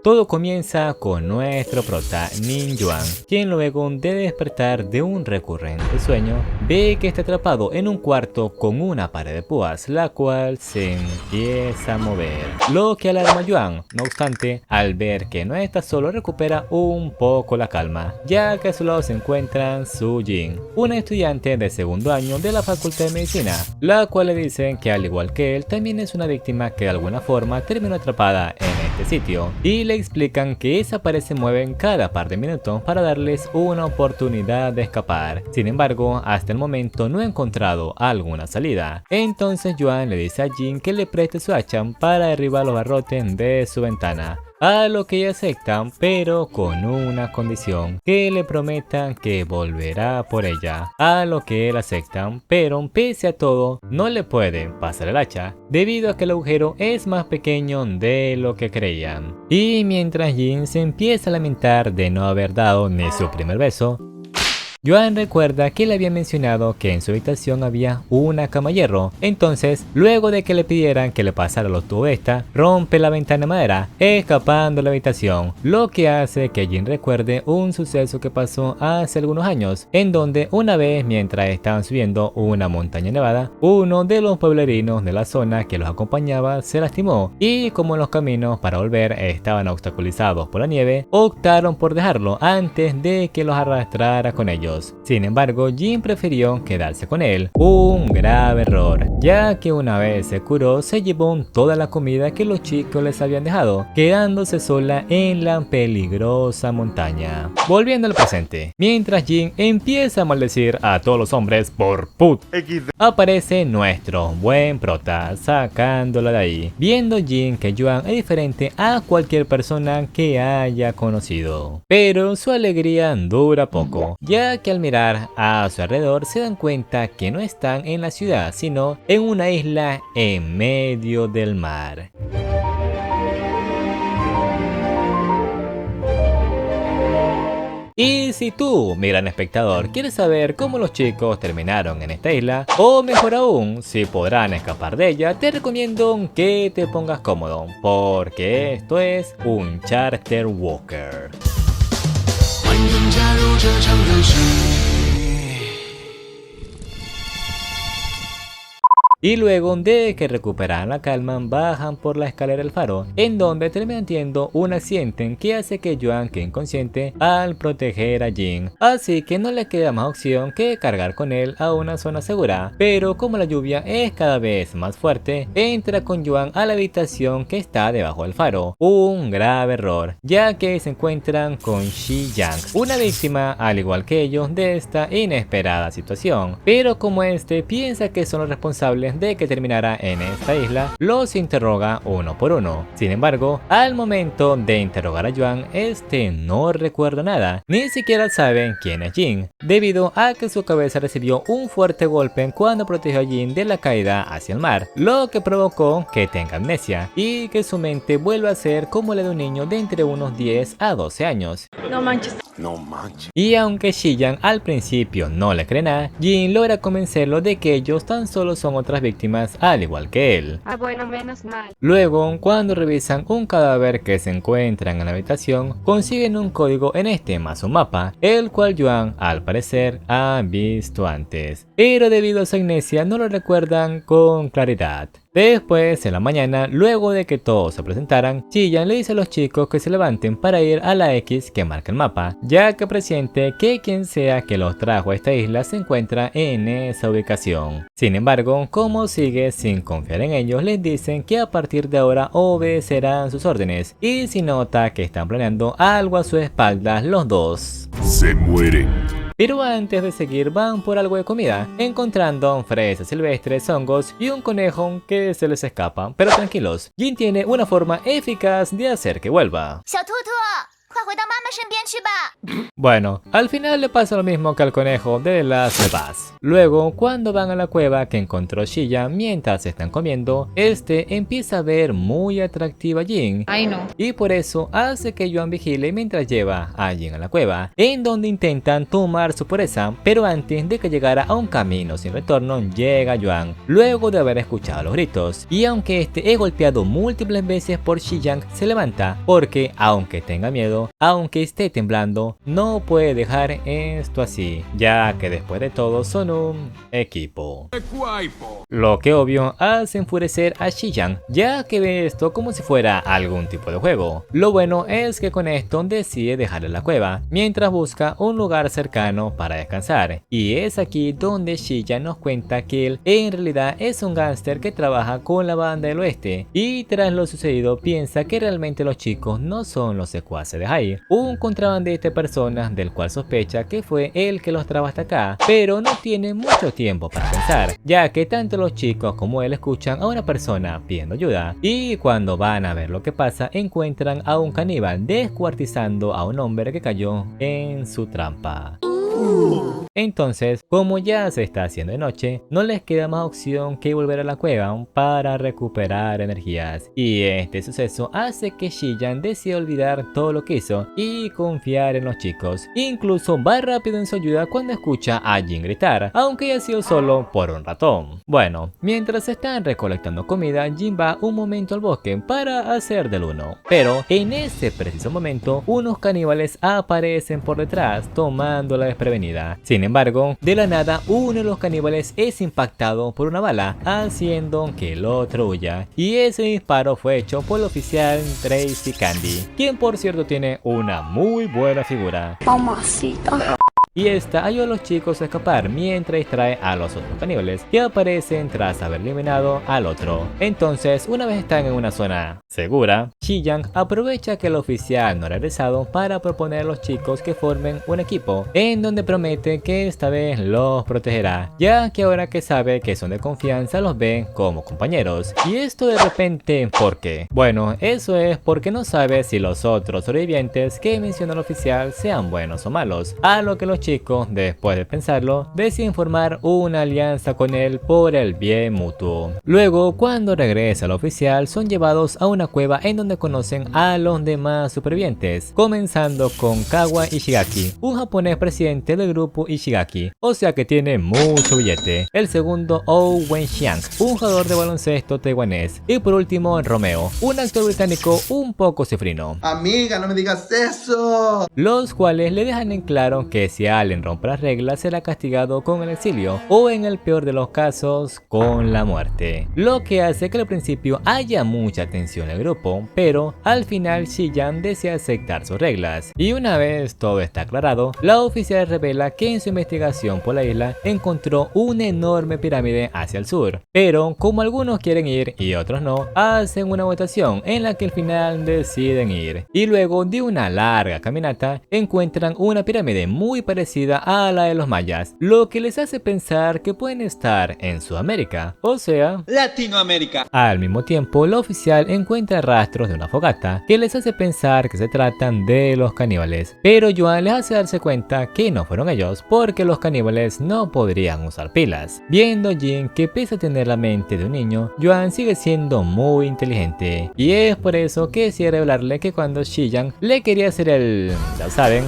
todo comienza con nuestro prota Nin Yuan, quien luego de despertar de un recurrente sueño, ve que está atrapado en un cuarto con una pared de púas, la cual se empieza a mover, lo que alarma a Yuan. No obstante, al ver que no está solo, recupera un poco la calma, ya que a su lado se encuentran Su Jin, una estudiante de segundo año de la Facultad de Medicina, la cual le dicen que al igual que él, también es una víctima que de alguna forma terminó atrapada en este sitio, y le explican que esa pared se mueve cada par de minutos para darles una oportunidad de escapar. Sin embargo, hasta el momento no ha encontrado alguna salida. Entonces Yuan le dice a Jin que le preste su hacha para derribar los barrotes de su ventana, a lo que ella acepta, pero con una condición, que le prometan que volverá por ella, a lo que él acepta, pero pese a todo no le pueden pasar el hacha debido a que el agujero es más pequeño de lo que creían. Y mientras Jin se empieza a lamentar de no haber dado ni su primer beso, Yuan recuerda que le había mencionado que en su habitación había una cama hierro. Entonces, luego de que le pidieran que le pasara los tubos esta, rompe la ventana de madera, escapando de la habitación, lo que hace que Jin recuerde un suceso que pasó hace algunos años, en donde una vez mientras estaban subiendo una montaña nevada, uno de los pueblerinos de la zona que los acompañaba se lastimó, y como los caminos para volver estaban obstaculizados por la nieve, optaron por dejarlo antes de que los arrastrara con ellos. Sin embargo, Jin prefirió quedarse con él, un grave error, ya que una vez se curó, se llevó toda la comida que los chicos les habían dejado, quedándose sola en la peligrosa montaña. Volviendo al presente, mientras Jin empieza a maldecir a todos los hombres por put, aparece nuestro buen prota, sacándola de ahí, viendo Jin que Yuan es diferente a cualquier persona que haya conocido. Pero su alegría dura poco, ya que al mirar a su alrededor se dan cuenta que no están en la ciudad, sino en una isla en medio del mar. Y si tú, mi gran espectador, quieres saber cómo los chicos terminaron en esta isla, o mejor aún, si podrán escapar de ella, te recomiendo que te pongas cómodo, porque esto es Uncharted Walker. Y luego de que recuperan la calma, bajan por la escalera del faro, en donde terminan teniendo un accidente que hace que Yuan quede inconsciente al proteger a Jin, así que no le queda más opción que cargar con él a una zona segura. Pero como la lluvia es cada vez más fuerte, entra con Yuan a la habitación que está debajo del faro, un grave error, ya que se encuentran con Shi Yang, una víctima al igual que ellos de esta inesperada situación, pero como este piensa que son los responsables de que terminara en esta isla, los interroga uno por uno. Sin embargo, al momento de interrogar a Yuan, este no recuerda nada, ni siquiera sabe quién es Jin, debido a que su cabeza recibió un fuerte golpe cuando protegió a Jin de la caída hacia el mar, lo que provocó que tenga amnesia y que su mente vuelva a ser como la de un niño de entre unos 10 a 12 años. No manches. No manches. Y aunque Shiyan al principio no le cree nada, Jin logra convencerlo de que ellos tan solo son otras víctimas al igual que él. Ah, bueno, menos mal. Luego, cuando revisan un cadáver que se encuentra en la habitación, consiguen un código en este más un mapa, el cual Yuan al parecer ha visto antes, pero debido a su amnesia no lo recuerdan con claridad. Después, en la mañana, luego de que todos se presentaran, Shiyan le dice a los chicos que se levanten para ir a la X que marca el mapa, ya que presiente que quien sea que los trajo a esta isla se encuentra en esa ubicación. Sin embargo, como sigue sin confiar en ellos, les dicen que a partir de ahora obedecerán sus órdenes, y si nota que están planeando algo a sus espaldas los dos, Se mueren. Pero antes de seguir van por algo de comida, encontrando fresas silvestres, hongos y un conejo que se les escapa. Pero tranquilos, Jin tiene una forma eficaz de hacer que vuelva. Bueno, al final le pasa lo mismo que al conejo de las Us. Luego, cuando van a la cueva que encontró Shiya mientras están comiendo, este empieza a ver muy atractiva a Jin. Ay, no. Y por eso hace que Yuan vigile mientras lleva a Jin a la cueva, en donde intentan tomar su pureza, pero antes de que llegara a un camino sin retorno, llega Yuan, luego de haber escuchado los gritos. Y aunque este es golpeado múltiples veces por Xiyang, se levanta, porque aunque tenga miedo, aunque esté temblando, no puede dejar esto así, ya que después de todo son un equipo. Lo que obvio hace enfurecer a Xiyang, ya que ve esto como si fuera algún tipo de juego. Lo bueno es que con esto decide dejarle la cueva, mientras busca un lugar cercano para descansar. Y es aquí donde Xiyang nos cuenta que él en realidad es un gángster que trabaja con la banda del oeste, y tras lo sucedido piensa que realmente los chicos no son los secuaces de Hai, un contrabandista de personas del cual sospecha que fue él que los trajo hasta acá, pero no tiene mucho tiempo para pensar, ya que tanto los chicos como él escuchan a una persona pidiendo ayuda, y cuando van a ver lo que pasa encuentran a un caníbal descuartizando a un hombre que cayó en su trampa. Entonces, como ya se está haciendo de noche, no les queda más opción que volver a la cueva para recuperar energías, y este suceso hace que Xiyang decida olvidar todo lo que hizo y confiar en los chicos. Incluso va rápido en su ayuda cuando escucha a Jin gritar, aunque haya sido solo por un ratón. Bueno, mientras están recolectando comida, Jin va un momento al bosque para hacer del uno, pero en ese preciso momento unos caníbales aparecen por detrás tomando la desprevenida. Sin embargo, de la nada uno de los caníbales es impactado por una bala, haciendo que el otro huya, y ese disparo fue hecho por el oficial Tracy Candy, quien por cierto tiene una muy buena figura. Mamacita. Y esta ayuda a los chicos a escapar mientras distrae a los otros caníbales que aparecen tras haber eliminado al otro. Entonces, una vez están en una zona segura, Xiyang aprovecha que el oficial no ha regresado para proponer a los chicos que formen un equipo, en donde promete que esta vez los protegerá, ya que ahora que sabe que son de confianza los ve como compañeros. Y esto de repente, ¿por qué? Bueno, eso es porque no sabe si los otros sobrevivientes que menciona el oficial sean buenos o malos, a lo que los chicos, después de pensarlo, deciden formar una alianza con él por el bien mutuo. Luego, cuando regresa el oficial, son llevados a una cueva en donde conocen a los demás supervivientes, comenzando con Kawa Ishigaki, un japonés presidente del grupo Ishigaki, o sea que tiene mucho billete. El segundo, Oh Wenxiang, un jugador de baloncesto taiwanés. Y por último, Romeo, un actor británico un poco cifrino. Amiga, no me digas eso. Los cuales le dejan en claro que si alguien rompe las reglas será castigado con el exilio, o en el peor de los casos, con la muerte. Lo que hace que al principio haya mucha tensión en el grupo, pero al final Xiyang desea aceptar sus reglas. Y una vez todo está aclarado, la oficial revela que en su investigación por la isla encontró una enorme pirámide hacia el sur, pero como algunos quieren ir y otros no, hacen una votación en la que al final deciden ir. Y luego de una larga caminata encuentran una pirámide muy parecida a la de los mayas, lo que les hace pensar que pueden estar en Sudamérica, o sea, Latinoamérica. Al mismo tiempo, la oficial encuentra rastros de una fogata que les hace pensar que se tratan de los caníbales, pero Yuan les hace darse cuenta que no fueron ellos, porque los caníbales no podrían usar pilas. Viendo Jin que pese a tener la mente de un niño, Yuan sigue siendo muy inteligente, y es por eso que decide revelarle que cuando Xiyang le quería hacer el, ya saben,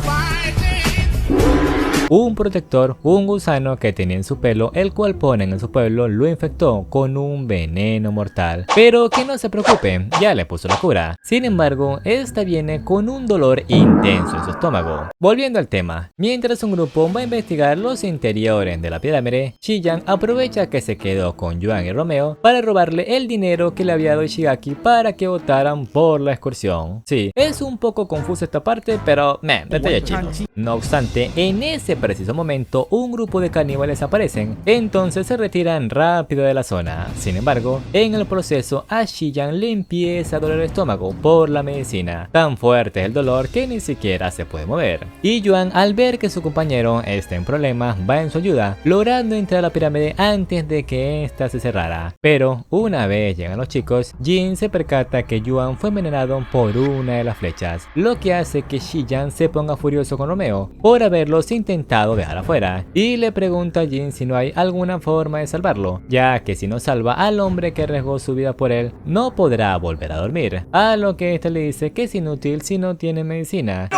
un protector, un gusano que tenía en su pelo, el cual ponen en su pueblo, lo infectó con un veneno mortal. Pero que no se preocupe, ya le puso la cura. Sin embargo, esta viene con un dolor intenso en su estómago. Volviendo al tema, mientras un grupo va a investigar los interiores de la pirámide, Xiyang aprovecha que se quedó con Yuan y Romeo para robarle el dinero que le había dado Ishigaki para que votaran por la excursión. Sí, es un poco confuso esta parte, pero detalle chinos. No obstante, en ese preciso momento un grupo de caníbales aparecen, entonces se retiran rápido de la zona. Sin embargo, en el proceso a Shiyan le empieza a doler el estómago por la medicina. Tan fuerte es el dolor que ni siquiera se puede mover. Y Yuan, al ver que su compañero está en problemas, va en su ayuda, logrando entrar a la pirámide antes de que ésta se cerrara. Pero una vez llegan los chicos, Jin se percata que Yuan fue envenenado por una de las flechas, lo que hace que Shiyan se ponga furioso con Romeo por haberlos intentado dejar afuera, y le pregunta a Jin si no hay alguna forma de salvarlo, ya que si no salva al hombre que arriesgó su vida por él, no podrá volver a dormir, a lo que este le dice que es inútil si no tiene medicina.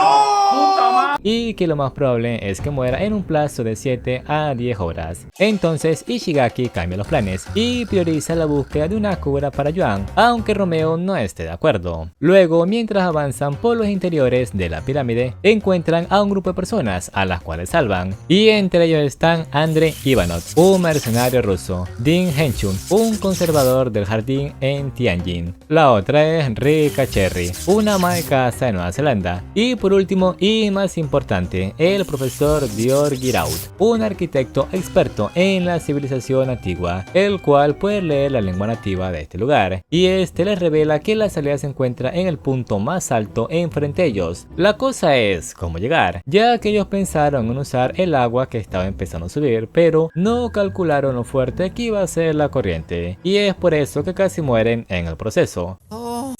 Y que lo más probable es que muera en un plazo de 7 a 10 horas. Entonces Ishigaki cambia los planes y prioriza la búsqueda de una cura para Yuan, aunque Romeo no esté de acuerdo. Luego, mientras avanzan por los interiores de la pirámide, encuentran a un grupo de personas a las cuales salvan, y entre ellos están Andrei Ivanov, un mercenario ruso, Dean Henchun, un conservador del jardín en Tianjin, la otra es Rika Cherry, una ama de casa de Nueva Zelanda, y por último y más importante, el profesor Dior Giraud, un arquitecto experto en la civilización antigua, el cual puede leer la lengua nativa de este lugar, y este les revela que la salida se encuentra en el punto más alto enfrente de ellos. La cosa es cómo llegar, ya que ellos pensaron en usar el agua que estaba empezando a subir, pero no calcularon lo fuerte que iba a ser la corriente, y es por eso que casi mueren en el proceso.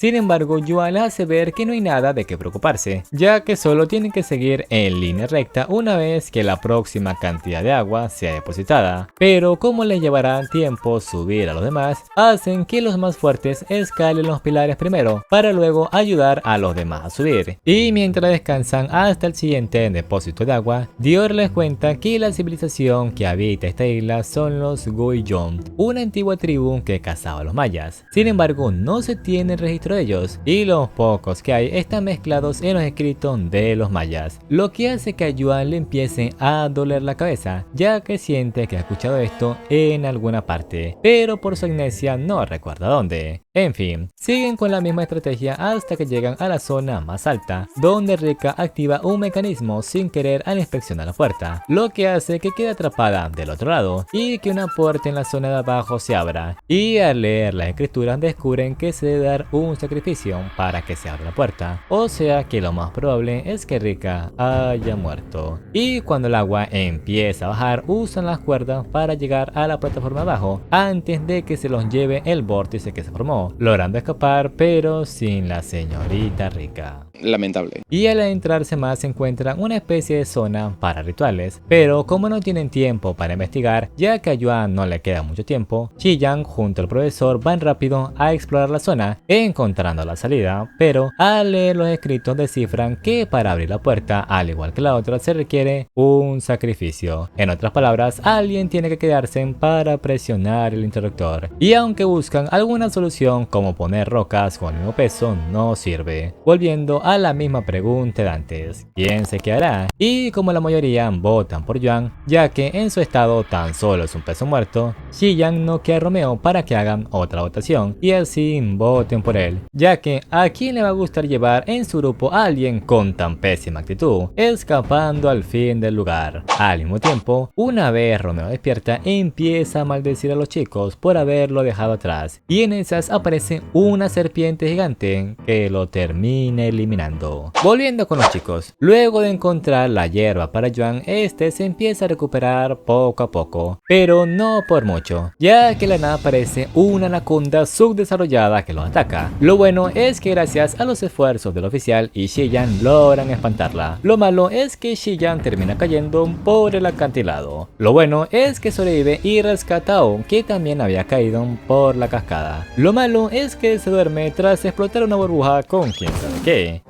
Sin embargo, Yuan les hace ver que no hay nada de qué preocuparse, ya que solo tienen que seguir en línea recta una vez que la próxima cantidad de agua sea depositada. Pero como les llevará tiempo subir a los demás, hacen que los más fuertes escalen los pilares primero, para luego ayudar a los demás a subir. Y mientras descansan hasta el siguiente depósito de agua, Dior les cuenta que la civilización que habita esta isla son los Guiyong, una antigua tribu que cazaba a los mayas. Sin embargo, no se tiene registro de ellos, y los pocos que hay están mezclados en los escritos de los mayas, lo que hace que a Yuan le empiece a doler la cabeza, ya que siente que ha escuchado esto en alguna parte, pero por su amnesia no recuerda dónde. En fin, siguen con la misma estrategia hasta que llegan a la zona más alta, donde Rika activa un mecanismo sin querer al inspeccionar la puerta, lo que hace que quede atrapada del otro lado y que una puerta en la zona de abajo se abra, y al leer las escrituras descubren que se debe dar un sacrificio para que se abra la puerta, o sea que lo más probable es que Rika haya muerto. Y cuando el agua empieza a bajar, usan las cuerdas para llegar a la plataforma de abajo antes de que se los lleve el vórtice que se formó, logrando escapar pero sin la señorita Rika. Lamentable. Y al adentrarse más se encuentran una especie de zona para rituales, pero como no tienen tiempo para investigar, ya que a Yuan no le queda mucho tiempo, Shiyan junto al profesor van rápido a explorar la zona, encontrando la salida, pero al leer los escritos descifran que para abrir la puerta, al igual que la otra, se requiere un sacrificio. En otras palabras, alguien tiene que quedarse para presionar el interruptor, y aunque buscan alguna solución como poner rocas con el mismo peso, no sirve, volviendo a la misma pregunta de antes: ¿quién se quedará? Y como la mayoría votan por Yuan, ya que en su estado tan solo es un peso muerto, Shiyan noquea a Romeo para que hagan otra votación y así voten por él, ya que a quién le va a gustar llevar en su grupo a alguien con tan pésima actitud, escapando al fin del lugar. Al mismo tiempo, una vez Romeo despierta, empieza a maldecir a los chicos por haberlo dejado atrás, y en esas aparece una serpiente gigante que lo termina eliminando. Volviendo con los chicos, luego de encontrar la hierba para Yuan, este se empieza a recuperar poco a poco, pero no por mucho, ya que de la nada aparece una anaconda subdesarrollada que los ataca. Lo bueno es que gracias a los esfuerzos del oficial y Shiyan logran espantarla. Lo malo es que Shiyan termina cayendo por el acantilado. Lo bueno es que sobrevive y rescata a On, que también había caído por la cascada. Lo malo es que se duerme tras explotar una burbuja con quién sabe qué.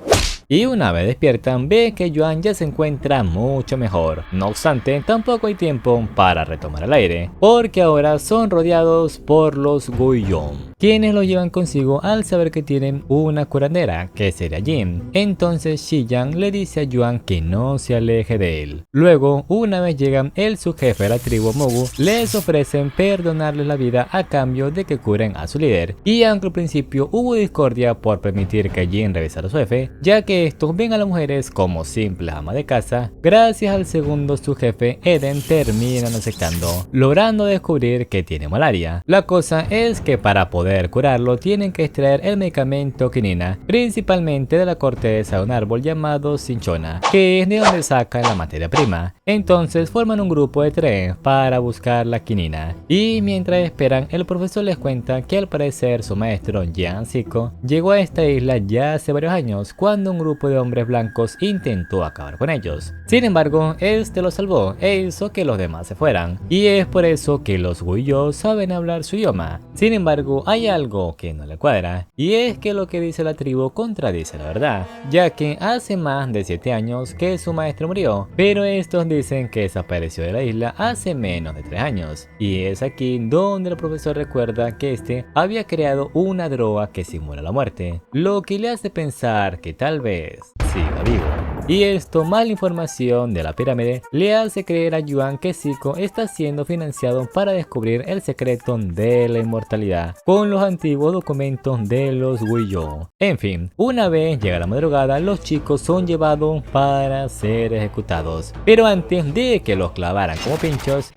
Y una vez despiertan, ve que Yuan ya se encuentra mucho mejor. No obstante, tampoco hay tiempo para retomar el aire, porque ahora son rodeados por los Guiyong, quienes lo llevan consigo al saber que tienen una curandera, que sería Jin. Entonces Shiyan le dice a Yuan que no se aleje de él. Luego, una vez llegan el subjefe de la tribu Mogu, les ofrecen perdonarles la vida a cambio de que curen a su líder. Y aunque al principio hubo discordia por permitir que Jin revisara a su jefe, ya que estos ven a las mujeres como simples amas de casa, gracias al segundo su jefe Eden terminan aceptando, logrando descubrir que tiene malaria. La cosa es que para poder curarlo tienen que extraer el medicamento quinina, principalmente de la corteza de un árbol llamado cinchona, que es de donde sacan la materia prima. Entonces forman un grupo de 3 para buscar la quinina, y mientras esperan el profesor les cuenta que al parecer su maestro Jean Zico llegó a esta isla ya hace varios años cuando un grupo de hombres blancos intentó acabar con ellos. Sin embargo, este los salvó e hizo que los demás se fueran, y es por eso que los Guiyou saben hablar su idioma. Sin embargo, hay algo que no le cuadra, y es que lo que dice la tribu contradice la verdad, ya que hace más de 7 años que su maestro murió, pero estos dicen que desapareció de la isla hace menos de 3 años, y es aquí donde el profesor recuerda que este había creado una droga que simula la muerte, lo que le hace pensar que tal vez siga vivo. Y esto más la información de la pirámide le hace creer a Yuan que Zico está siendo financiado para descubrir el secreto de la inmortalidad con los antiguos documentos de los Guiyou. En fin, una vez llega la madrugada, los chicos son llevados para ser ejecutados, pero antes de que los clavaran como pinchos,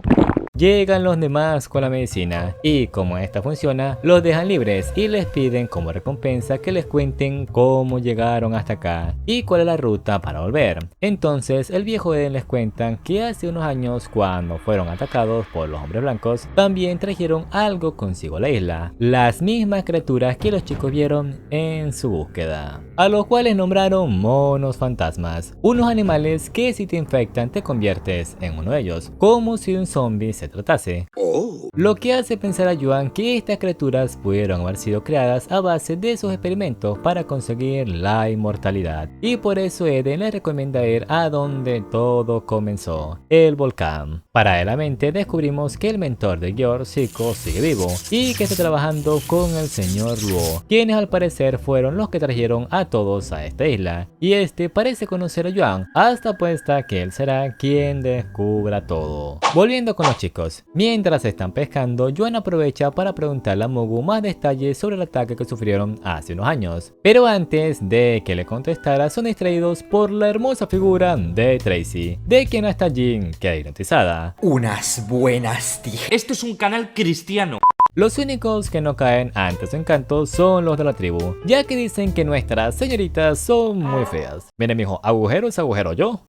llegan los demás con la medicina, y como esta funciona, los dejan libres y les piden como recompensa que les cuenten cómo llegaron hasta acá y cuál es la ruta para volver. Entonces el viejo Eden les cuenta que hace unos años, cuando fueron atacados por los hombres blancos, también trajeron algo consigo a la isla, las mismas criaturas que los chicos vieron en su búsqueda, a los cuales nombraron monos fantasmas, unos animales que si te infectan te conviertes en uno de ellos, como si un zombie se tratase. Lo que hace pensar a Yuan que estas criaturas pudieron haber sido creadas a base de sus experimentos para conseguir la inmortalidad, y por eso Eden le recomienda ir a donde todo comenzó, el volcán. Paralelamente descubrimos que el mentor de George, Zico, sigue vivo y que está trabajando con el señor Luo, quienes al parecer fueron los que trajeron a todos a esta isla, y este parece conocer a Yuan, hasta apuesta que él será quien descubra todo. Volviendo con los chicos, mientras están pescando, Yuan aprovecha para preguntarle a Mogu más detalles sobre el ataque que sufrieron hace unos años, pero antes de que le contestara son distraídos por la hermosa figura de Tracy, de quien hasta Jin queda hipnotizada. Unas buenas tijeras. Esto es un canal cristiano. Los únicos que no caen ante su encanto son los de la tribu, ya que dicen que nuestras señoritas son muy feas. Miren mijo, agujero es agujero, ¿yo?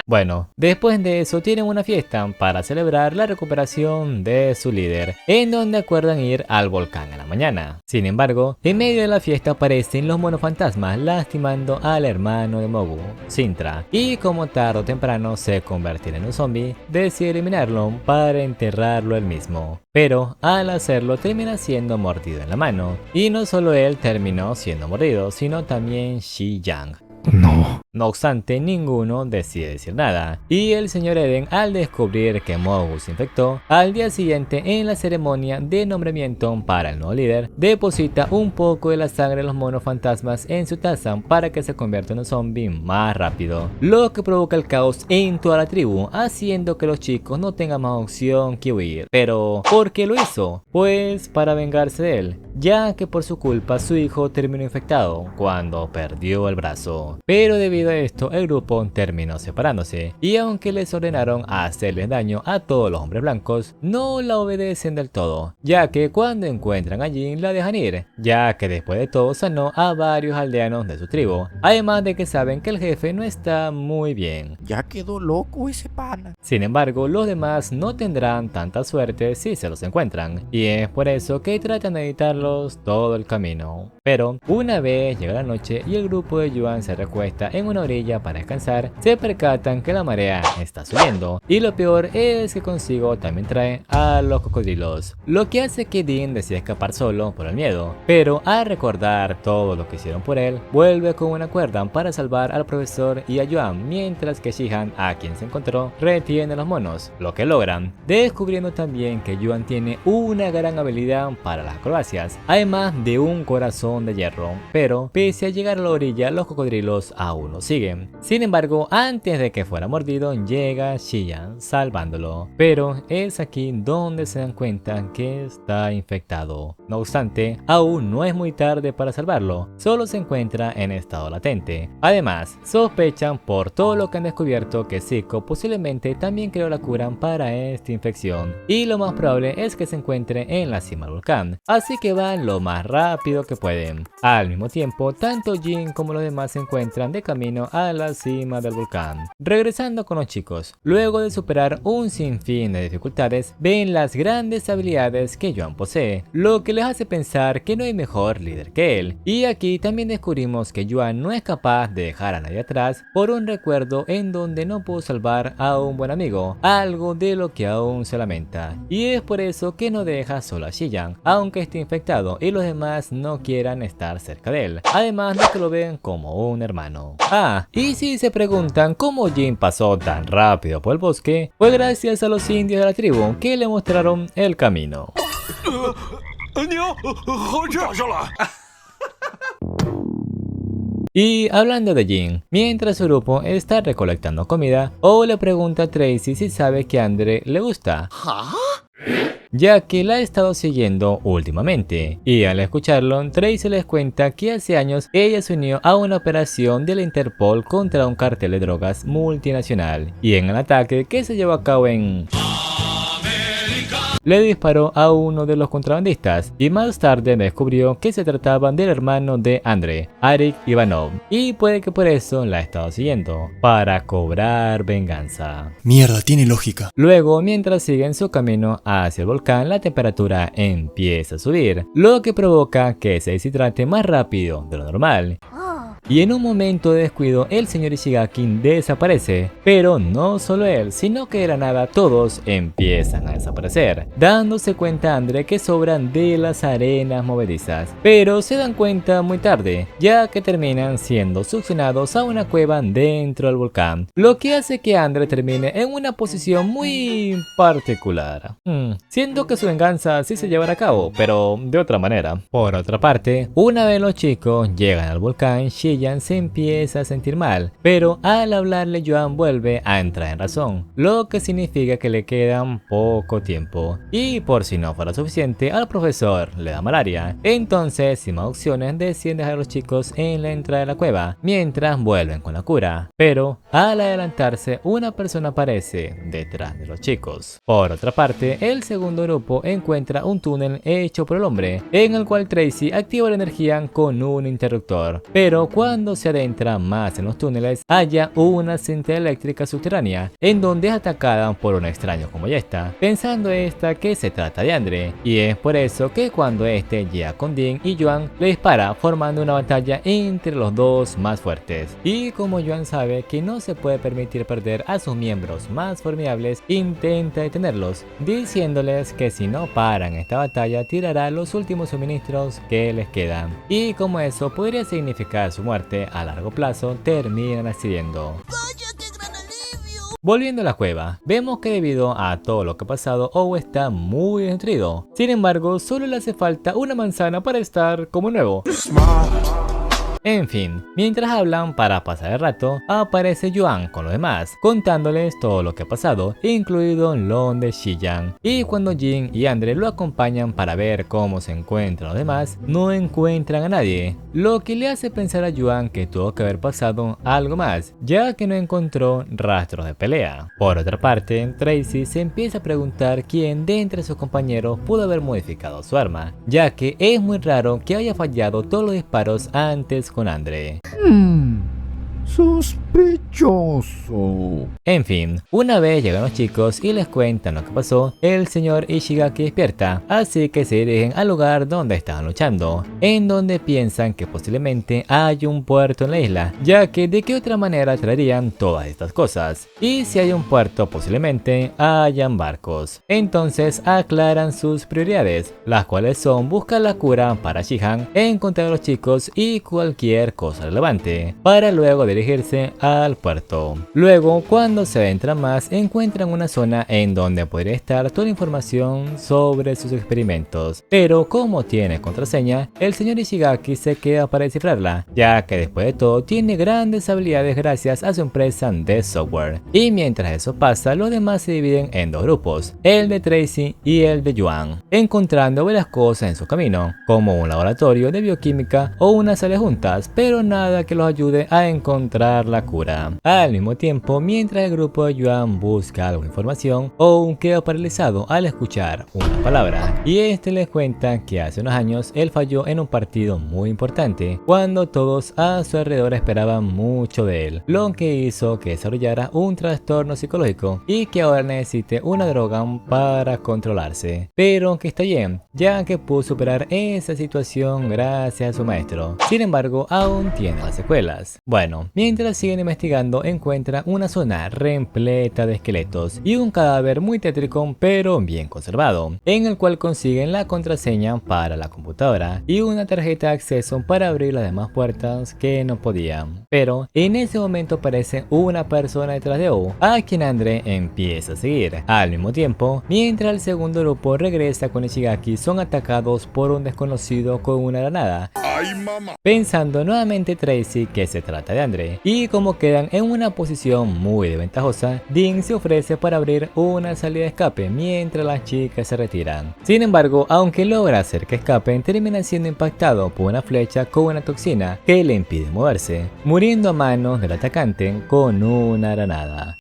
Bueno, después de eso tienen una fiesta para celebrar la recuperación de su líder, en donde acuerdan ir al volcán a la mañana. Sin embargo, en medio de la fiesta aparecen los monofantasmas lastimando al hermano de Mogu, Sintra, y como tarde o temprano se convertirá en un zombie, decide eliminarlo para enterrarlo él mismo. Pero al hacerlo termina siendo mordido en la mano, y no solo él terminó siendo mordido, sino también Shi Yang. No obstante, ninguno decide decir nada, y el señor Eden, al descubrir que Mogu se infectó, al día siguiente en la ceremonia de nombramiento para el nuevo líder, deposita un poco de la sangre de los monos fantasmas en su taza para que se convierta en un zombie más rápido, lo que provoca el caos en toda la tribu, haciendo que los chicos no tengan más opción que huir. Pero, ¿por qué lo hizo? Pues para vengarse de él, ya que por su culpa su hijo terminó infectado cuando perdió el brazo. Pero debido a esto el grupo terminó separándose, y aunque les ordenaron hacerles daño a todos los hombres blancos, no la obedecen del todo, ya que cuando encuentran a Jin la dejan ir, ya que después de todo sanó a varios aldeanos de su tribu, además de que saben que el jefe no está muy bien. Ya quedó loco ese pana. Sin embargo, los demás no tendrán tanta suerte si se los encuentran, y es por eso que tratan de evitarlos todo el camino. Pero una vez llega la noche y el grupo de Yuan se recuesta en una orilla para descansar, se percatan que la marea está subiendo, y lo peor es que consigo también trae a los cocodrilos, lo que hace que Dean decida escapar solo por el miedo, pero al recordar todo lo que hicieron por él, vuelve con una cuerda para salvar al profesor y a Yuan, mientras que Shihan, a quien se encontró, retiene a los monos, lo que logran, descubriendo también que Yuan tiene una gran habilidad para las acrobacias, además de un corazón cinturón de hierro, pero pese a llegar a la orilla, los cocodrilos aún lo siguen. Sin embargo, antes de que fuera mordido, llega Xiyan salvándolo, pero es aquí donde se dan cuenta que está infectado. No obstante, aún no es muy tarde para salvarlo, solo se encuentra en estado latente. Además, sospechan por todo lo que han descubierto que Zico posiblemente también creó la cura para esta infección, y lo más probable es que se encuentre en la cima del volcán, así que van lo más rápido que pueden. Al mismo tiempo, tanto Jin como los demás se encuentran de camino a la cima del volcán. Regresando con los chicos, luego de superar un sinfín de dificultades, ven las grandes habilidades que Yuan posee, lo que les hace pensar que no hay mejor líder que él. Y aquí también descubrimos que Yuan no es capaz de dejar a nadie atrás por un recuerdo en donde no pudo salvar a un buen amigo, algo de lo que aún se lamenta. Y es por eso que no deja solo a Xiyan, aunque esté infectado y los demás no quieran estar cerca de él, además de que lo ven como un hermano. Y si se preguntan cómo Jin pasó tan rápido por el bosque, fue gracias a los indios de la tribu que le mostraron el camino. Y hablando de Jin, mientras su grupo está recolectando comida, O le pregunta a Tracy si sabe que a Andre le gusta, ya que la ha estado siguiendo últimamente, y al escucharlo, Tracy les cuenta que hace años ella se unió a una operación de la Interpol contra un cartel de drogas multinacional, y en el ataque que se llevó a cabo en le disparó a uno de los contrabandistas, y más tarde descubrió que se trataba del hermano de Andre, Arik Ivanov, y puede que por eso la ha estado siguiendo, para cobrar venganza. Mierda, tiene lógica. Luego, mientras siguen su camino hacia el volcán, la temperatura empieza a subir, lo que provoca que se deshidrate más rápido de lo normal. Y en un momento de descuido, el señor Ishigaki desaparece, pero no solo él, sino que de la nada todos empiezan a desaparecer, dándose cuenta Andre que sobran de las arenas movedizas, pero se dan cuenta muy tarde, ya que terminan siendo succionados a una cueva dentro del volcán, lo que hace que Andre termine en una posición muy particular. Siento que su venganza sí se llevará a cabo, pero de otra manera. Por otra parte, una vez los chicos llegan al volcán, Xiyan se empieza a sentir mal, pero al hablarle Yuan vuelve a entrar en razón, lo que significa que le quedan poco tiempo, y por si no fuera suficiente, al profesor le da malaria. Entonces, sin más opciones, deciden dejar a los chicos en la entrada de la cueva, mientras vuelven con la cura, pero al adelantarse, una persona aparece detrás de los chicos. Por otra parte, el segundo grupo encuentra un túnel hecho por el hombre, en el cual Tracy activa la energía con un interruptor, pero cuando se adentra más en los túneles, halla una cinta eléctrica subterránea, en donde es atacada por un extraño como esta, pensando esta que se trata de Andre, y es por eso que cuando este llega con Jin y Yuan, le dispara, formando una batalla entre los dos más fuertes. Y como Yuan sabe que no se puede permitir perder a sus miembros más formidables, intenta detenerlos, diciéndoles que si no paran esta batalla, tirará los últimos suministros que les quedan, y como eso podría significar su muerte a largo plazo, terminan accediendo. Volviendo a la cueva, vemos que debido a todo lo que ha pasado, O está muy desnutrido. Sin embargo, solo le hace falta una manzana para estar como nuevo. En fin, mientras hablan para pasar el rato, aparece Yuan con los demás, contándoles todo lo que ha pasado, incluido lo de Xiyan. Y cuando Jin y Andre lo acompañan para ver cómo se encuentran los demás, no encuentran a nadie, lo que le hace pensar a Yuan que tuvo que haber pasado algo más, ya que no encontró rastros de pelea. Por otra parte, Tracy se empieza a preguntar quién de entre sus compañeros pudo haber modificado su arma, ya que es muy raro que haya fallado todos los disparos antes con Andre. Sospechoso. En fin, una vez llegan los chicos y les cuentan lo que pasó, el señor Ishigaki despierta, así que se dirigen al lugar donde estaban luchando, en donde piensan que posiblemente hay un puerto en la isla, ya que de qué otra manera traerían todas estas cosas, y si hay un puerto posiblemente hayan barcos. Entonces aclaran sus prioridades, las cuales son buscar la cura para Xiyan, encontrar a los chicos y cualquier cosa relevante, para luego dirigirse dirigirse al puerto. Luego, cuando se adentran más, encuentran una zona en donde podría estar toda la información sobre sus experimentos, pero como tiene contraseña, el señor Ishigaki se queda para descifrarla, ya que después de todo tiene grandes habilidades gracias a su empresa de software. Y mientras eso pasa, los demás se dividen en dos grupos, el de Tracy y el de Yuan, encontrando varias cosas en su camino, como un laboratorio de bioquímica o una sala juntas, pero nada que los ayude a encontrar la cura. Al mismo tiempo, mientras el grupo de Yuan busca alguna información, Oun queda paralizado al escuchar una palabra, y este les cuenta que hace unos años él falló en un partido muy importante, cuando todos a su alrededor esperaban mucho de él, lo que hizo que desarrollara un trastorno psicológico y que ahora necesite una droga para controlarse, pero que está bien, ya que pudo superar esa situación gracias a su maestro. Sin embargo, aún tiene las secuelas. Bueno, mientras siguen investigando, encuentra una zona repleta de esqueletos y un cadáver muy tétrico pero bien conservado, en el cual consiguen la contraseña para la computadora y una tarjeta de acceso para abrir las demás puertas que no podían. Pero en ese momento aparece una persona detrás de Ou, a quien Andre empieza a seguir. Al mismo tiempo, mientras el segundo grupo regresa con Ishigaki, son atacados por un desconocido con una granada. Pensando nuevamente Tracy que se trata de Andre, y como quedan en una posición muy desventajosa, Dean se ofrece para abrir una salida de escape mientras las chicas se retiran. Sin embargo, aunque logra hacer que escapen, termina siendo impactado por una flecha con una toxina que le impide moverse, muriendo a manos del atacante con una granada.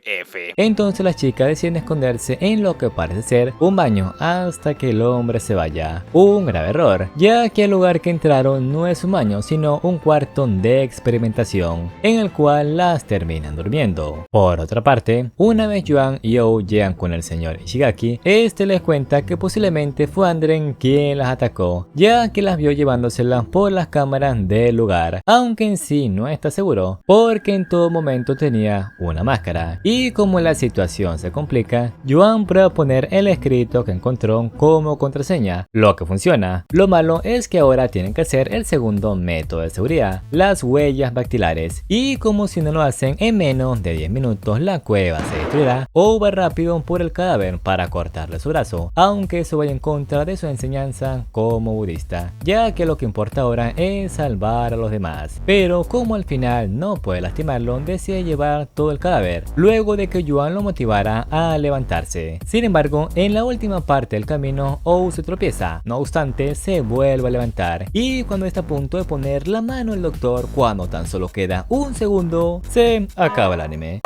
Entonces las chicas deciden esconderse en lo que parece ser un baño hasta que el hombre se vaya. Un grave error, ya que el lugar que entraron no es un baño, sino un cuarto de experimentación, en el cual las terminan durmiendo. Por otra parte, una vez Yuan y Ou llegan con el señor Ishigaki, este les cuenta que posiblemente fue Andren quien las atacó, ya que las vio llevándoselas por las cámaras del lugar, aunque en sí no está seguro, porque en todo momento tenía una máscara. Y como la situación se complica, Yuan prueba poner el escrito que encontró como contraseña, lo que funciona. Lo malo es que ahora tienen que hacer el segundo método de seguridad, las huellas dactilares, y como si no lo hacen en menos de 10 minutos la cueva se destruirá, o va rápido por el cadáver para cortarle su brazo, aunque eso vaya en contra de su enseñanza como budista, ya que lo que importa ahora es salvar a los demás. Pero como al final no puede lastimarlo, decide llevar todo el cadáver, luego de que Yuan lo motivara a levantarse. Sin embargo, en la última parte del camino, Ou se tropieza, no obstante se vuelve a levantar, y cuando está a punto de poner la mano el doctor, cuando tan solo queda un segundo, se acaba el anime.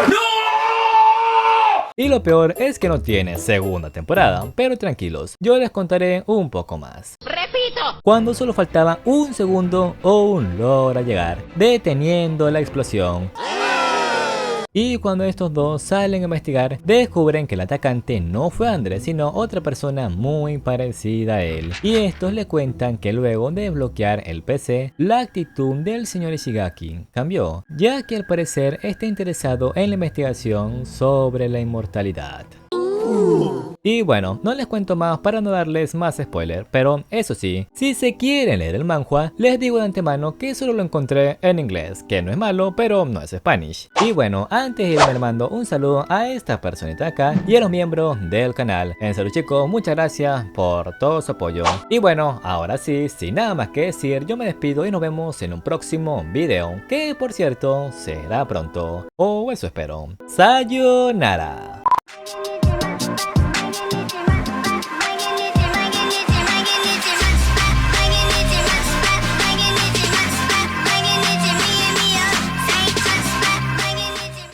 Y lo peor es que no tiene segunda temporada, pero tranquilos, yo les contaré un poco más. ¡Repito! Cuando solo faltaba un segundo, Oun logra llegar, deteniendo la explosión. Y cuando estos dos salen a investigar, descubren que el atacante no fue Andrés, sino otra persona muy parecida a él. Y estos le cuentan que luego de desbloquear el PC, la actitud del señor Ishigaki cambió, ya que al parecer está interesado en la investigación sobre la inmortalidad. Y bueno, no les cuento más para no darles más spoiler, pero eso sí, si se quieren leer el manhwa, les digo de antemano que solo lo encontré en inglés, que no es malo, pero no es Spanish. Y bueno, antes de irme les mando un saludo a esta personita de acá y a los miembros del canal. En serio chicos, muchas gracias por todo su apoyo. Y bueno, ahora sí, sin nada más que decir, yo me despido y nos vemos en un próximo video, que por cierto, será pronto, o eso espero. ¡Sayonara!